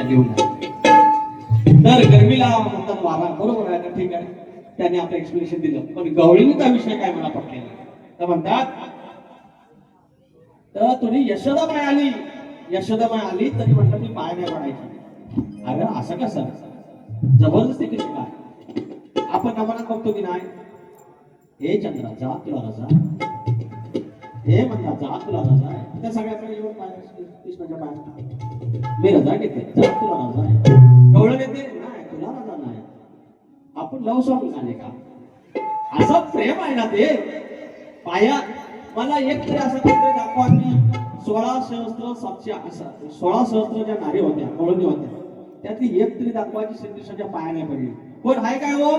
लिहून तर गरमीला म्हणतात वारा बरोबर आहे ना, ठीक आहे. त्याने आपलं एक्सप्लेनेशन दिलं, पण गवळीचा विषय काय मला पटलेला. तर म्हणतात तर तुम्ही यशोदाबाई आली, यशोदाबाई आली तरी म्हणतात मी पाय नाही पडायची. अरे असं कसं, जबरदस्ती कशी काय? आपण नमनात बघतो की नाही, हे चंद्रा जा तुला रजा, हे म्हणतात जा तुला रजा आहे. त्या सगळ्याकडे येऊन पाय कृष्णाच्या पाय मी रजा घेते, जा तुला रजा आहे. गवळण येते नाही तुला रजा नाही. आपण लव सॉंग झाले का? असं प्रेम आहे ना ते पाया. मला एक तरी असं काहीतरी दाखवा की 16 सहस्त्र ज्या नारी होत्या, गवळणी होत्या, त्यातली एक तरी दाखवायची श्रीकृष्णाच्या पाया नाही पडली. कोण आहे काय हो?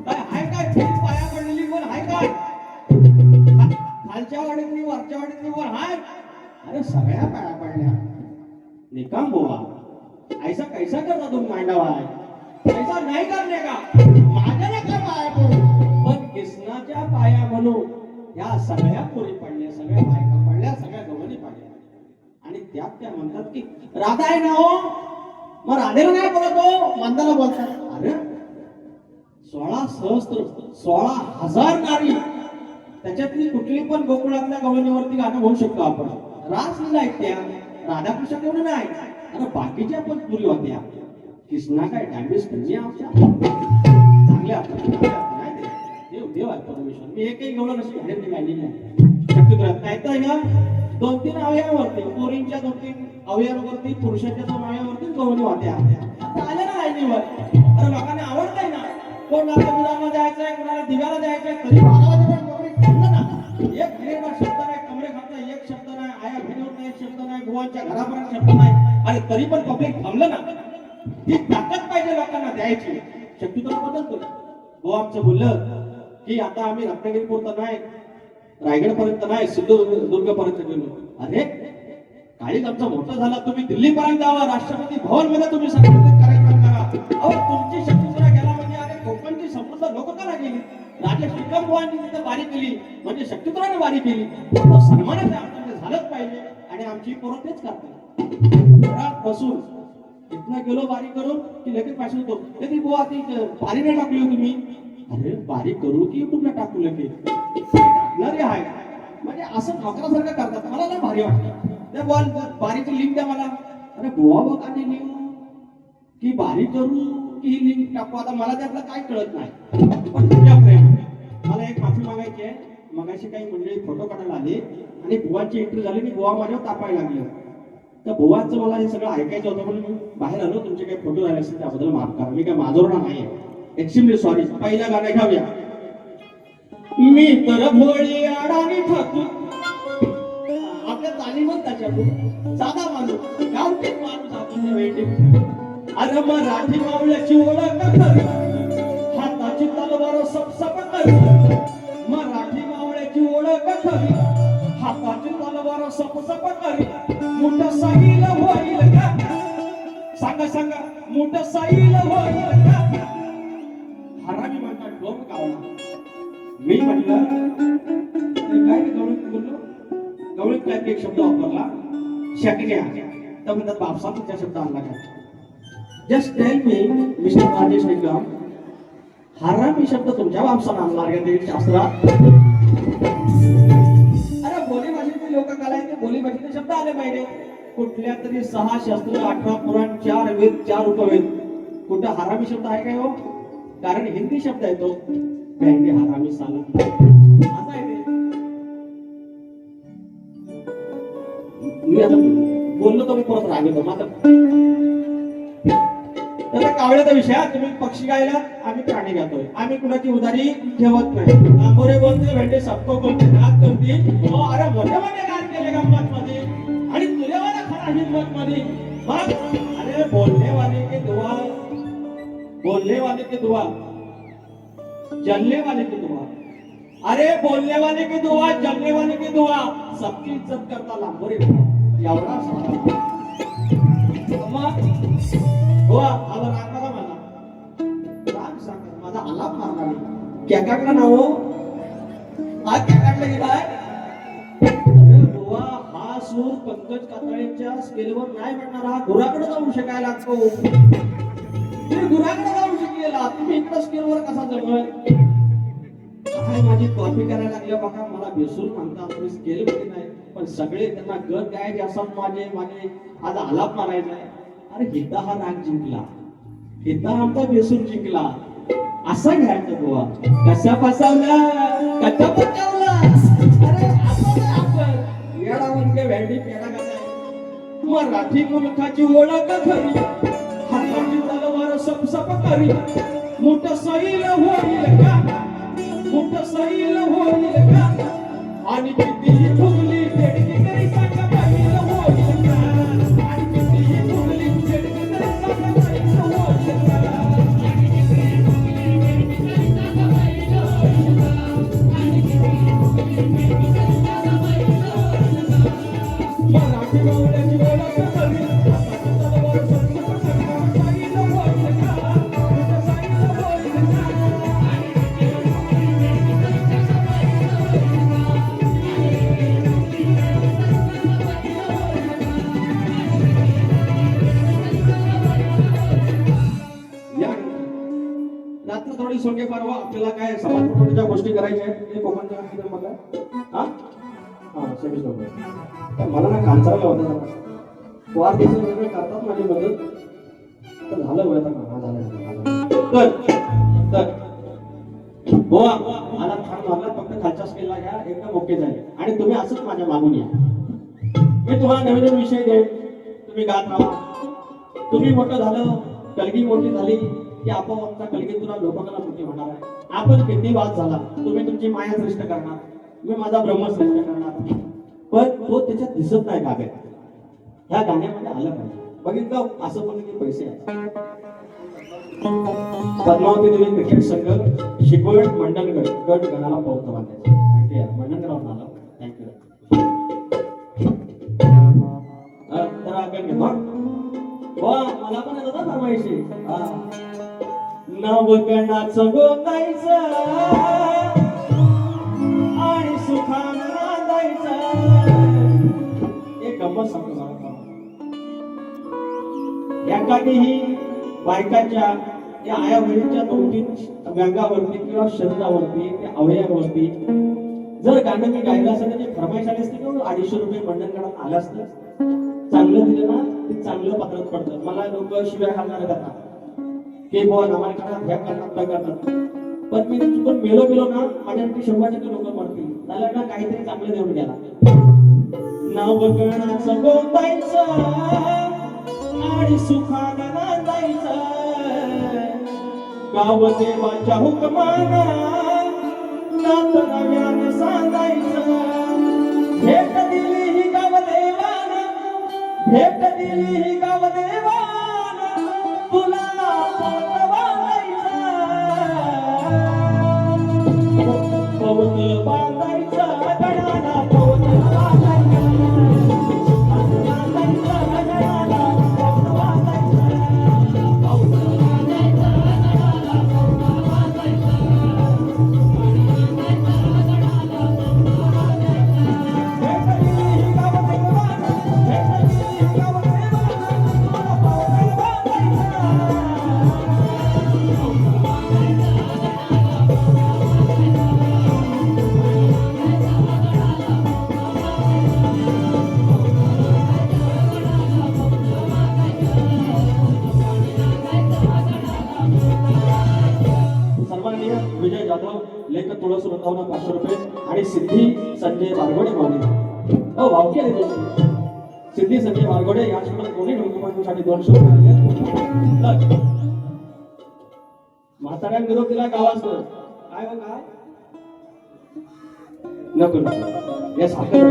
काय आहे काय पाया पडलेली कोण आहे काय? खालच्या वाडीतली वरच्या वाडीतली कोण आहे? अरे सगळ्या पाया पडल्या. निकाम बोवा ऐसा कैसा करता तुम मांडवा है, ऐसा नाही करणे का? माझ्या नका पाया पडू, पण कृष्णाच्या पाया म्हणून या सगळ्या पोरी पडल्या, सगळ्या बायका पडल्या, सगळ्या गवळणी पडल्या. आणि त्यात त्या म्हणतात की राधा आहे ना हो, मग राधेला नाही बोलत हो, मंदाला बोलतात. अरे 16 सहस्त्र 16,000 नारी, त्याच्यातली कुठली पण गोकुळातल्या गवळणीवरती गाणं म्हणू शकतो आपण. रासलीला ऐकत्या, राधाकृष्ण एवढं नाही. अरे बाकीच्या पण पुरी होत्या. कृष्णा काय डॅमेज म्हणजे आमच्या चांगल्या देव देव आहे परमेश्वर. मी एकही गवळण अशी घालत नाही नाही तर ना 2-3 अवयवावरती, पोरींच्या 2-3 अवयवावरती, पुरुषांच्या 2 अवयवावरती गवळणी होत्या. आल्या ना लाईनीवर. अरे लोकांना आवडतंय ना, कोण आता मुलांना जायचंय, कोणाला दिव्याला जायचंय, तरी 12 वाजेपर्यंत गवळणी थांबलं ना. एक घरेवर शब्द नाही, कमरे खात एक शब्द नाही, आया बहिणीवर एक शब्द नाही, बुवांच्या घरापर्यंत शब्द नाही, आणि तरी पण पब्लिक थांबलं ना. ही ताकद पाहिजे लोकांना द्यायची. शक्ती तर बदलतो. बुवा आमचं बोललं की आता आम्ही रत्नागिरीपुरतं नाही, रायगड पर्यंत नाही, सिंधुदुर्ग पर्यंत गेलो. अरे काळीज आमचा मोठा झाला, तुम्ही दिल्ली पर्यंत जावा, राष्ट्रपती भवन मध्ये तुम्ही सांगितलं कार्यक्रम करा. अहो तुमची शक्ती सुद्धा गेला म्हणजे अरे कोकणची समृद्ध लोक करा गेली, राजे श्रीकांतवांनी तिथे वारी केली म्हणजे शक्तीपुराने वारी केली. सन्मानाचं आमच्याकडे झालंच पाहिजे. आणि आमची पोरं तेच करतात. घरात बसून इथनं गेलो वारी करून की लगेच पासून होतो कधी बुवा ती वारी नाही टाकली हो तुम्ही. अरे वारी करू की युट्यूबला टाकू लगेच टाकणारे आहे म्हणजे असं नोकरासारखं करतात. मला ना भारी वाटतं. त्या बॉल बारीची लिंक द्या मला. अरे बुवा बघ आणि लिंक की बारी करू की ही लिंक टाकू, आता मला त्यातलं काय कळत नाही. पण तुझ्या प्रेम मला एक माफी मागायची आहे. मगाशी काही मंडळी फोटो काढायला आले आणि बुवाची एंट्री झाली की बुवा माझ्यावर तापायला लागले. तर बुवाचं मला हे सगळं ऐकायचं होतं म्हणून मी बाहेर आलो. तुमचे काही फोटो राहिले असतील त्याबद्दल माफ करा, मी काय माजोरणार नाहीये. Extremely sorry. पहिलं गाणं घेऊया. मी तर भोळी अडाणी ठाकू, आपल्या तालीमच त्याच्यातून साधा माणूस गावठीच माणूस आपण वेळी. अरे मराठी मावळ्याची ओळख कर, हाताची तलवार सपसप कर. मराठी मावळ्याची ओळख कर, हाताची तलवार सपसप कर. मोठं साईल होईल का? सांगा सांगा मोठं साईल होईल का? हरामी म्हणतात डोम गावला. मी म्हटलं काय गवळीत बोललो, गवळीत काय एक शब्द वापरला शकण्या, तर म्हणतात बापसा तुमच्या शब्द आणला का? Just tell me mister Rajesh Nikam, हरामी शब्द तुमच्या बापसानं आणला का शास्त्रात? अरे बोली भाषेतले लोक काय ते बोली भाषेतले शब्द आले पाहिजे. कुठल्या तरी 6 शास्त्र, 18 पुराण, 4 वेद, 4 उपवेद, कुठं हरामी शब्द आहे काय हो? कारण हिंदी शब्द आहे तो भेंडी हरामी साला असा आहे ते. मी आता बोललो तो मी परत राग येतो मात्र. तर कावळ्याचा विषय, तुम्ही पक्षी गायला, आम्ही प्राणी गातोय. आम्ही कुणाची उदारी ठेवत नाही. आंबोरे बोलते, भेंडे सबको बोलते, नाच करते. अरे मोठे मोठे गात केले गंमत मध्ये आणि तुझ्यावाला खरा हिंमत मध्ये. अरे बोलने वाले के दुआ, बोलने वाले के दुआ, जलने वाले की दुआ. अरे बोलने वाले की दुआ, जलने वाले की दुआ, सबकी इज्जत करता लांबोरे एवढा सारा. हो आला राग बघा मला, राग सांगा माझा आलाप मारला नाही. क्या काढला ना हो, हा क्या काढला गेलाय? अरे बुवा हा सूर पंकज कातळेच्या स्केलवर नाही म्हणणार, हा गुराकडे जाऊन शिकायला लागतो. तुम्ही गुराकडे जाऊन शिकलेला, तुम्ही इकडे स्केलवर कसा जमल? काय माझी कॉपी करायला लागल्या बघा, मला बेसूर म्हणतात, तुम्ही स्केल मध्ये नाही, पण सगळे त्यांना गत गायचे असतात. माझे माझे आज आलाप मारायचा आहे. अरे हिता हा राग जिंकला, हिता आमचा बेसूर जिंकला, असा घ्यायचं बुवा. कसा फसवला, कसा पटवला. अरे आपण आपण येडा म्हणजे भेंडी पेडा करताय. मराठी मुलखाची ओळख खरी, हाताची तलवार सपसप करी. मोठं सैल होईल का, मोठं सैल होईल का, आणि कितीही फुगली फेडकी तरी सांगा बैल होईल का, आणि कितीही फुगली फेडकी तरी सांगा बैल होईल का. मराठी गवळ्याची ओळख खरी, हाताची तलवार सपसप करी. सैल होईल का, मोठं सैल होईल का. रात्र थोडी सोंगे परवा आपल्याला काय समाज प्रबोधनाच्या गोष्टी करायच्या आहेत. ते कोकणच्या किती बघा. हा हा सगळी सोबत मला ना कांचाराला होता वाढदिवस वेगळे करतात माझी मदत. तर झालं होय आता का झालं तर बोवा मला फार मारला. फक्त खालच्या स्केलला घ्या, एकदम ओके झाले. आणि तुम्ही असंच माझ्या मागून या. मी तुम्हाला नवीन नवीन विषय देईन, तुम्ही गात राहा. तुम्ही मोठं झालं, कलगी मोठी झाली की आपोआप आमचा कलगीतुरा लोकांना मोठी होणार आहे. आपण किती वाद झाला, तुम्ही तुमची माया श्रेष्ठ करणार, मी माझा ब्रह्म श्रेष्ठ करणार. पण तो त्याच्यात दिसत नाही का काय, ह्या गाण्यामध्ये आलं पाहिजे. बघितलं असं पण की पैसे आहेत. पद्मावती देवी क्रिकेट संघ शिकवण मंडणगड गट गणाला पावतं बांधायचं. थँक्यू मंडणगडावर आलं. थँक्यू. तर आपण घेतो. मला पण येत होता फरमाईशी. नवगणाचं गोतायचं आणि सुखानं नांदायचं. एक गंमत सांगतो मला. एखादीही बायकाच्या या आया बहिणीच्या 2-3 व्यंगावरती किंवा शरीरावरती त्या अवयवावरती जर गाणं मी गायलं असं त्याची फरमाईश आली असते किंवा 250 रुपये मंडणगडात आलं असतं. चांगलं दिलं ना ते चांगलं पात्रात पडतं. मला लोक शिव्या घालणार जातात की बुवा नामाला करतात, ह्या करतात, त्या करतात. पण मी चुकून मेलो ना माझ्यासाठी 100 लोक मरतील. त्याला ना काहीतरी चांगलं देऊन गेला. नवगणाचं गोतायचं आणि सुखानं नांदायचं. गाव देवाच्या हुकमाना नात नव्यानं सांगायचं. भेट दिली ही गाव देवानं, भेट दिली ही गाव देवानं, तुला पवत बांधायचं गडाला, पवत बांधायचं गडाला, पवत बांधायचं. विजय जाधव लेख तुळस वृंदावना 500 रुपये आणि सिद्धी संजय बारगोडे मावली. हो भावकी आहे तुमची सिद्धी संजय बारगोडे याच्याकडे कोणी ढोंगमांसाठी 200 रुपये आले. म्हाताऱ्या निरोप दिला गावाचं काय हो काय नको नको या साखर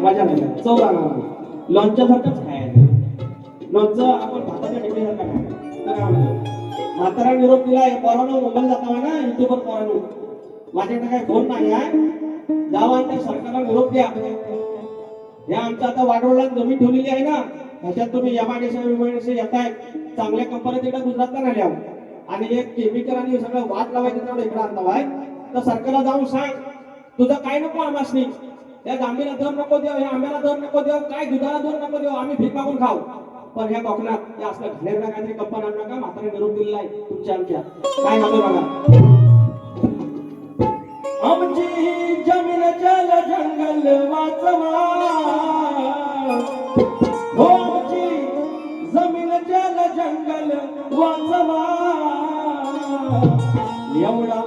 माझ्या नाही चव राहणार. लोणच्या सारखंच खायचं. लोणचं आपण भाताच्या टेकडीसारखं खायचं. तर काय म्हणतो म्हातारा निरोप दिला. पोरांनो मुंबईला जाताना ना युट्यूबवर पोरांनो माझ्याकडे काय फोन नाही आहे. जावा त्या सरकारला निरोप द्या. या आमच्या आता वाडवळला जमीन ठेवलेली आहे ना, ह्याच्यात तुम्ही एमआयडीसी येताय चांगल्या कंपन्या तिकडे गुजरातला राहिल्या आणि एक केमिकल आणि सगळं वाद लावायचं तेवढं इकडे आणता आहे. तर सरकारला जाऊन सांग तुझं काय नको आमासनी, त्या जांभीला दर नको देव, ह्या आंब्याला दर नको देव, काय दुधाला दर नको देव, आम्ही भीक मागून खाऊ. पण ह्या कोकणात या असलं घाणेरडा काहीतरी कंपन आणू नका. म्हातारे निरोप दिलेला आहे तुमच्या आमच्या. काय म्हणतो बघा. आमची जमीन जल जंगल वाचवा, हो आमची जमीन जल जंगल वाचवा, एवढा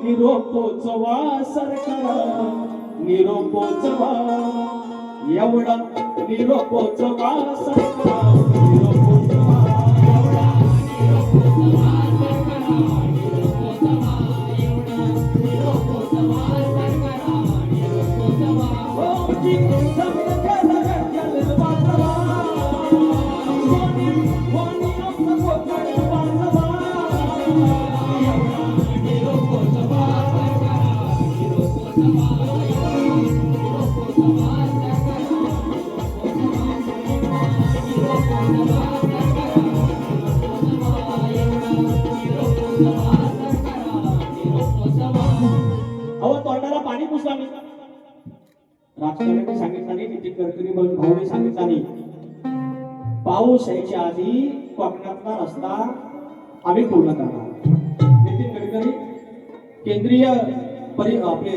निरोप पोचवा सरकार, निरोप पोचवा, एवढा निरोप पोचवा सरकार, निरोप पोचवा, एवढा निरोप पोचवा सरकार, निरोप पोचवा, एवढा निरोप पोचवा सरकार, निरोप पोचवा, आमची जमीन जल जंगल वाचवा, वाणी आपलं कोकण वाचवा, एवढा निरोप पोचवा सरकार, निरोप पोचवा, निरोप पोचवा सरकार, अहो तोंडाला पाणी पुसला मी. राजकारण्यांनी सांगितलं नाही, नितीन गडकरी भाऊने सांगितलं नाही, पाऊस यायच्या आधी कोकणातला रस्ता आम्ही पूर्ण करणार. नितीन गडकरी केंद्रीय आपले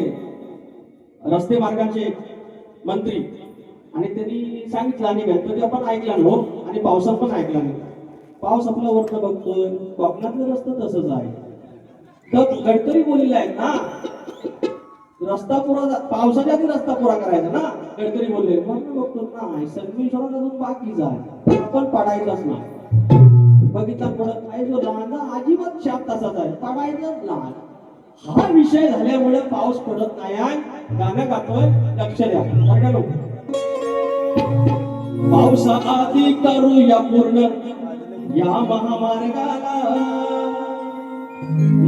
रस्ते मार्गाचे मंत्री, आणि त्यांनी सांगितलं आणि गणपती आपण ऐकला नो, आणि पावसात पण ऐकला नाही. पाऊस आपला वरनं बघतोय, कोकणातलं रस्ता तसंच आहे. तर गडकरी बोललेले आहेत ना, रस्ता पुरा पावसाच्या आधी रस्ता पुरा करायचा ना. गडकरी बोलले वरनं बघतो ना, संगमेश्वरात अजून बाकीच आहे, आपण पडायचंच नाही. बघितला पडत नाही, जो लहान अजिबात शाप तसाच आहे, पडायचंच लहान. हा विषय झाल्यामुळे पाऊस पडत नाही आहे. गाणं गातोय, लक्ष द्या लोक. पावसाआधी करूया पूर्ण या महामार्गाला,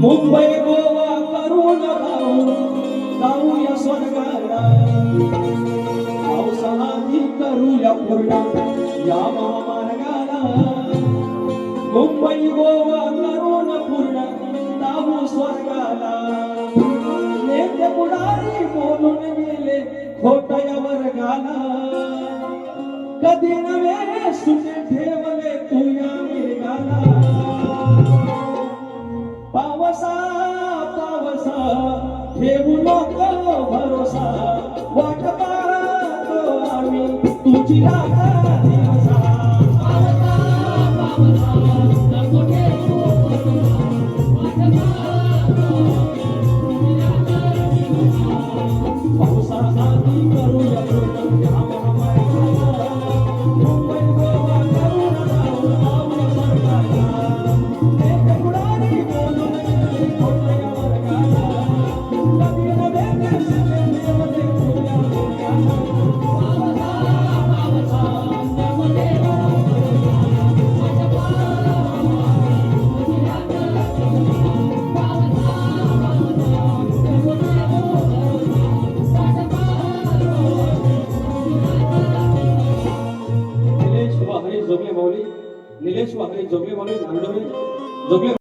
मुंबई गोवा करून जाऊया स्वर्गाला. पावसाआधी करूया पूर्ण या महामार्गाला, मुंबई गोवा करून पूर्ण जाऊ स्वर्गाला. नेते पुढारी बोलून गेले खोट या वर्गाला, कधी नव्हे सुटे ठेवले तू या मेघाला. पावसा पावसा ठेवू नको भरोसा, वाट पाहतो आम्ही तुझी रागा दिवसा. पावसा पावसा नको ठेवू भरोसा, वाट पाहतो तुझी रागा दिवसा. पावसाआधी करूया पूर्ण या महामार्गाला, मुंबई गोवा करून जाऊया स्वर्गाला. नेते पुढारी बोलून गेले खोट या वर्गाला, कधी नव्हे सुटे ठेवले तू या मेघाला. पावसा पावसा नको ठेवू भरोसा, वाट पाहतो तुझी रागा दिवसा. पावसा पावसा नको ठेवू भरोसा, वाट पाहतो तुझी रागा दिवसा. निलेश वाघरे जोगले माऊली, निलेश वाघरे जोगले माऊली, नांदोरे जोगले.